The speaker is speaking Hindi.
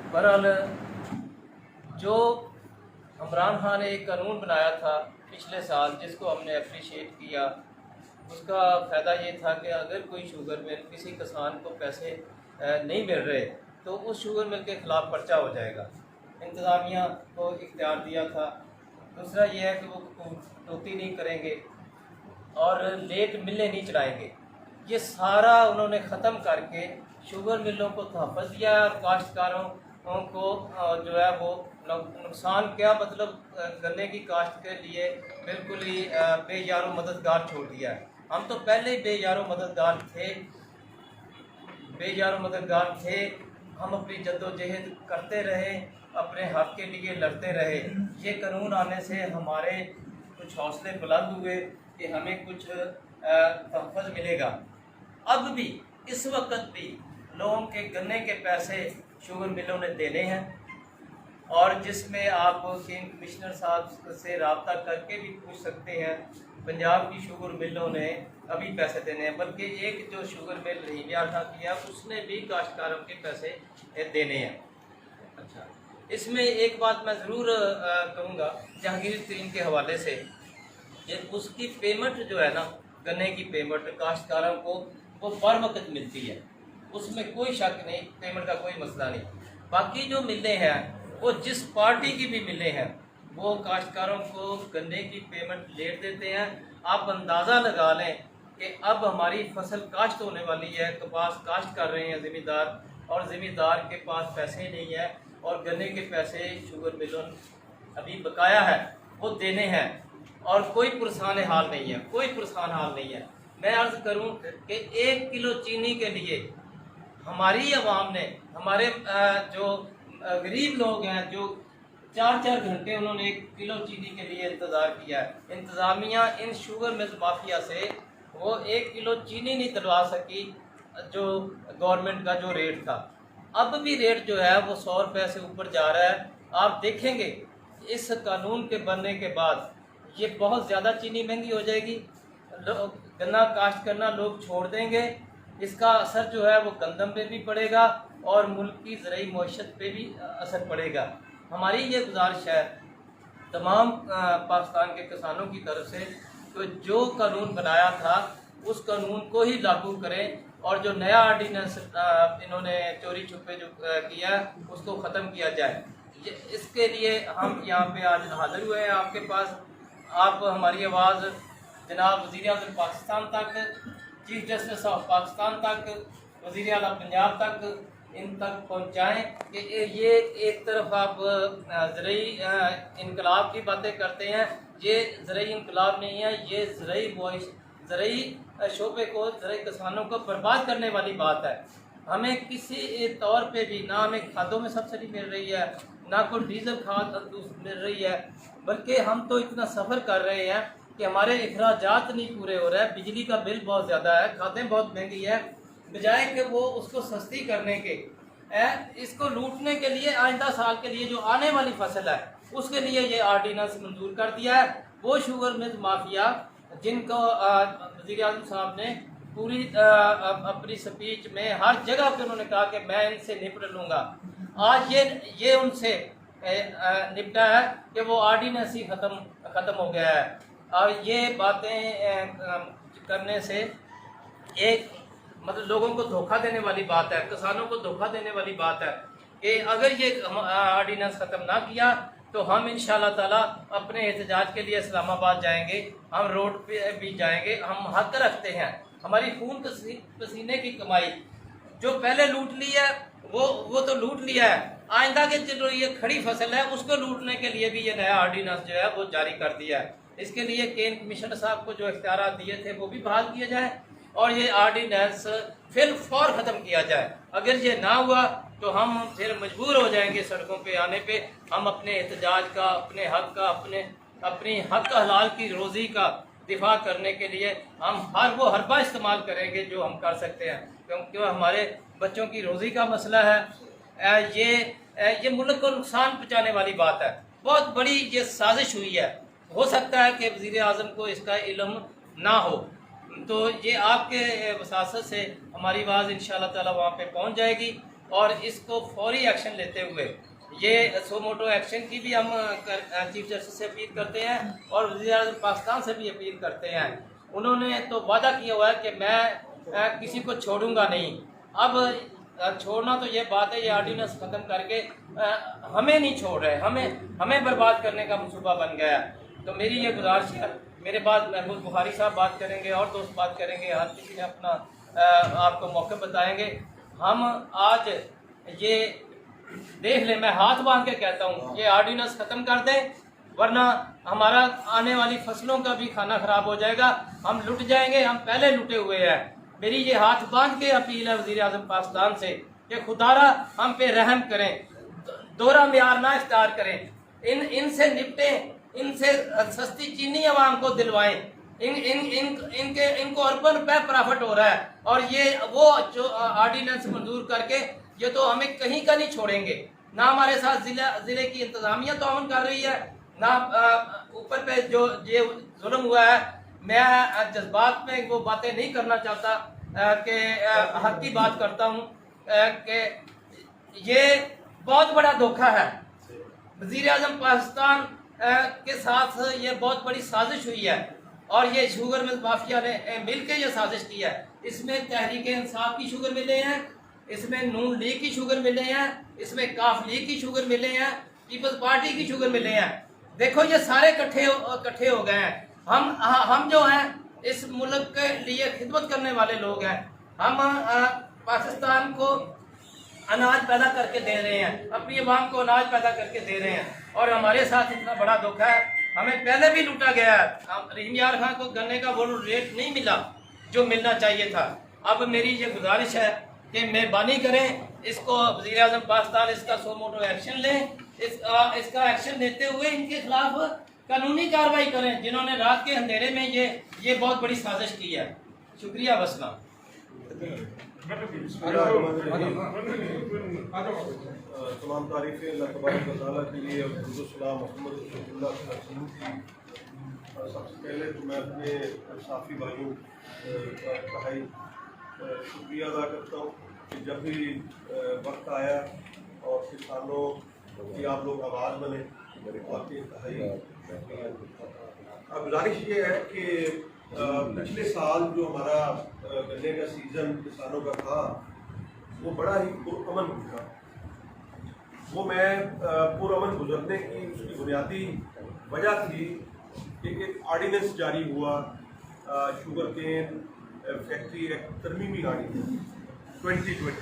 बहरहाल जो इमरान खान ने एक कानून बनाया था पिछले साल, जिसको हमने अप्रिशिएट किया, उसका फ़ायदा ये था कि अगर कोई शुगर मिल किसी किसान को पैसे नहीं मिल रहे तो उस शुगर मिल के ख़िलाफ़ पर्चा हो जाएगा। इंतज़ामिया को इख्तियार दिया था। दूसरा ये है कि वो कटौती नहीं करेंगे और लेट मिलें नहीं चढ़ाएंगे। ये सारा उन्होंने ख़त्म करके शुगर मिलों को तहफ़्फ़ुज़ दिया है और काश्तकारों को जो है वो नुकसान क्या, मतलब गन्ने की काश्त के लिए बिल्कुल ही बेयारो मददगार छोड़ दिया है। हम तो पहले ही बेयारो मददगार थे। हम अपनी जद्दोजहद करते रहे, अपने हक़ के लिए लड़ते रहे। ये कानून आने से हमारे कुछ हौसले बुलंद हुए कि हमें कुछ तहफ़्फ़ुज़ मिलेगा। अब भी इस वक्त भी लोगों के गन्ने के पैसे शुगर मिलों ने देने हैं, और जिसमें आप केन कमिश्नर साहब से रब्ता करके भी पूछ सकते हैं। पंजाब की शुगर मिलों ने अभी पैसे देने हैं, बल्कि एक जो शुगर मिल रहीमिया की है उसने भी काश्तकारों के पैसे देने हैं। अच्छा, इसमें एक बात मैं ज़रूर कहूँगा जहांगीर तरीन के हवाले से, ये उसकी पेमेंट जो है ना, गन्ने की पेमेंट काश्तकारों को वो बर वक्त मिलती है, उसमें कोई शक नहीं, पेमेंट का कोई मसला नहीं। बाकी जो मिलें हैं वो जिस पार्टी की भी मिलें हैं वो काश्तकारों को गन्ने की पेमेंट लेट देते हैं। आप अंदाज़ा लगा लें कि अब हमारी फसल काश्त होने वाली है, कपास काश्त कर रहे हैं ज़मींदार, और ज़मींदार के पास पैसे नहीं है और गन्ने के पैसे शुगर मिलों अभी बकाया है वो देने हैं, और कोई पुरसान हाल नहीं है, कोई पुरसान हाल नहीं है। मैं अर्ज़ करूं कि 1 किलो चीनी के लिए हमारी आवाम ने, हमारे जो गरीब लोग हैं, जो 4-4 घंटे उन्होंने 1 किलो चीनी के लिए इंतज़ार किया है। इंतज़ामिया इन शुगर मिल माफिया से वो 1 किलो चीनी नहीं दिलवा सकी जो गवर्नमेंट का जो रेट था। अब भी रेट जो है वो 100 रुपये से ऊपर जा रहा है। आप देखेंगे इस कानून के बनने के बाद ये बहुत ज़्यादा चीनी महंगी हो जाएगी, गन्ना काश्त करना लोग छोड़ देंगे। इसका असर जो है वो गंदम पे भी पड़ेगा और मुल्क की ज़रूरी मईशत पे भी असर पड़ेगा। हमारी ये गुजारिश है तमाम पाकिस्तान के किसानों की तरफ से, तो जो कानून बनाया था उस कानून को ही लागू करें, और जो नया आर्डीनेंस इन्होंने चोरी छुपे जो किया उसको ख़त्म किया जाए। इसके लिए हम यहाँ पे आज हाज़िर हुए हैं आपके पास। आप हमारी आवाज़ जनाब वज़ीर आज़म पाकिस्तान तक, चीफ जस्टिस ऑफ पाकिस्तान तक, वज़ीर आला पंजाब तक, इन तक पहुँचाएँ कि ये एक तरफ आप ज़रूरी इनकलाब की बातें करते हैं, ये ज़रूरी इनकलाब नहीं है, ये ज़रूरी शोबे को, ज़रूरी किसानों को बर्बाद करने वाली बात है। हमें किसी तौर पे भी ना हमें खादों में सब्सिडी मिल रही है, ना कोई डीजल खाद मिल रही है, बल्कि हम तो इतना सफ़र कर रहे हैं कि हमारे अखराजात नहीं पूरे हो रहे हैं। बिजली का बिल बहुत ज़्यादा है, खादें बहुत महंगी है, बजाय कि वो उसको सस्ती करने के, इसको लूटने के लिए आइंदा साल के लिए जो आने वाली फसल है उसके लिए ये आर्डीनेंस मंजूर कर दिया है। वो शुगर मिल माफिया जिनको वज़ीर आज़म साहब ने पूरी अपनी स्पीच में हर जगह पे उन्होंने कहा कि मैं इनसे निपट लूँगा, आज ये उनसे निपटा है कि वो आर्डीनेंस ही ख़त्म हो गया है। और ये बातें करने से एक मतलब लोगों को धोखा देने वाली बात है, किसानों को धोखा देने वाली बात है कि अगर ये आर्डीनेंस ख़त्म ना किया तो हम इंशाअल्लाह ताला अपने एहतजाज के लिए इस्लामाबाद जाएंगे, हम रोड पे भी जाएंगे। हम हक रखते हैं, हमारी खून पसीने की कमाई जो पहले लूट ली है वो तो लूट लिया है, आइंदा के जो ये खड़ी फसल है उसको लूटने के लिए भी ये नया आर्डीनेंस जो है वो जारी कर दिया है। इसके लिए केन कमिश्नर साहब को जो इख्तियार दिए थे वो भी बहाल किए जाए और ये आर्डीनेंस फिर फौर ख़त्म किया जाए। अगर ये ना हुआ तो हम फिर मजबूर हो जाएंगे सड़कों पे आने पे। हम अपने एहतजाज का, अपने हक का, अपनी हक हलाल की रोज़ी का दिफा करने के लिए हम वो हरबा इस्तेमाल करेंगे जो हम कर सकते हैं, क्योंकि हमारे बच्चों की रोज़ी का मसला है। ये मुल्क को नुकसान पहुँचाने वाली बात है, बहुत बड़ी ये साजिश हुई है। हो सकता है कि वज़ीर आज़म को इसका इल्म ना हो, तो ये आपके वसासत से हमारी आवाज़ इंशाअल्लाह ताला वहाँ पे पहुँच जाएगी और इसको फौरी एक्शन लेते हुए ये सो मोटो एक्शन की भी हम चीफ जस्टिस से अपील करते हैं और वज़ीर-ए-आज़म पाकिस्तान से भी अपील करते हैं। उन्होंने तो वादा किया हुआ है कि मैं किसी को छोड़ूंगा नहीं। अब छोड़ना तो ये बात है, ये ऑर्डिनेंस ख़त्म करके हमें नहीं छोड़ रहे, हमें बर्बाद करने का मनसूबा बन गया। तो मेरी ये गुजारिश है, मेरे बाद महमूद बुखारी साहब बात करेंगे और दोस्त बात करेंगे, हर किसी ने अपना आपको मौके बताएंगे। हम आज ये देख लें, मैं हाथ बांध के कहता हूँ ये ऑर्डिनेंस ख़त्म कर दें, वरना हमारा आने वाली फसलों का भी खाना खराब हो जाएगा, हम लुट जाएंगे, हम पहले लुटे हुए हैं। मेरी ये हाथ बांध के अपील है वज़ीर-ए-आज़म पाकिस्तान से कि खुदारा हम पे रहम करें, दोहरा म्यार ना इख्तियार करें, इनसे निपटें, इनसे सस्ती चीनी आवाम को दिलवाएं। इनको अरबों रुपए प्रॉफिट हो रहा है और ये वो जो ऑर्डिनेंस मंजूर करके ये तो हमें कहीं का नहीं छोड़ेंगे। ना हमारे साथ जिले की इंतजामिया ताउन कर रही है, ना ऊपर पे जो ये जुल्म हुआ है। मैं जज्बात में वो बातें नहीं करना चाहता कि हक की बात करता हूँ कि ये बहुत बड़ा धोखा है। वज़ीर-ए-आज़म पाकिस्तान के साथ ये बहुत बड़ी साजिश हुई है और ये शुगर मिल माफिया ने मिल के ये साजिश की है। इसमें तहरीक इंसाफ की शुगर मिले हैं, इसमें नून लीग की शुगर मिले हैं, इसमें काफ लीग की शुगर मिले हैं, पीपल्स पार्टी की शुगर मिले हैं। देखो ये सारे इकट्ठे हो गए हैं। हम जो हैं इस मुल्क के लिए खिदमत करने वाले लोग हैं। हम पाकिस्तान को अनाज पैदा करके दे रहे हैं, अपनी अवाम को अनाज पैदा करके दे रहे हैं और हमारे साथ इतना बड़ा धोखा है। हमें पहले भी लूटा गया है। रहीम यार खान को गन्ने का वो रेट नहीं मिला जो मिलना चाहिए था। अब मेरी ये गुजारिश है कि मेहरबानी करें, इसको वज़ीर-ए-आज़म पाकिस्तान इसका सो मोटो एक्शन लें, इसका एक्शन लेते हुए इनके खिलाफ कानूनी कार्रवाई करें जिन्होंने रात के अंधेरे में ये बहुत बड़ी साजिश की है। शुक्रिया वसलाम। तमाम तारीफ़ें अल्लाह तबारक व तआला के लिए और सलाम मोहम्मद रसूलुल्लाह सल्लल्लाहु अलैहि वसल्लम। सबसे पहले तो मैं अपने साथी भाइयों का इंतहाई शुक्रिया अदा करता हूँ कि जब भी वक्त आया और किसानों की आप लोग आवाज़ बने, आपकी इंतहाई अब गुजारिश ये है कि पिछले साल जो हमारा गन्ने का सीज़न किसानों का था वो बड़ा ही पुरअमन गुजरा। वो मैं पुरअमन गुजरने की उसकी बुनियादी वजह थी कि एक ऑर्डिनेंस जारी हुआ, शुगर केन फैक्ट्री एक्ट तरमीमी ऑर्डिनेंस 2020।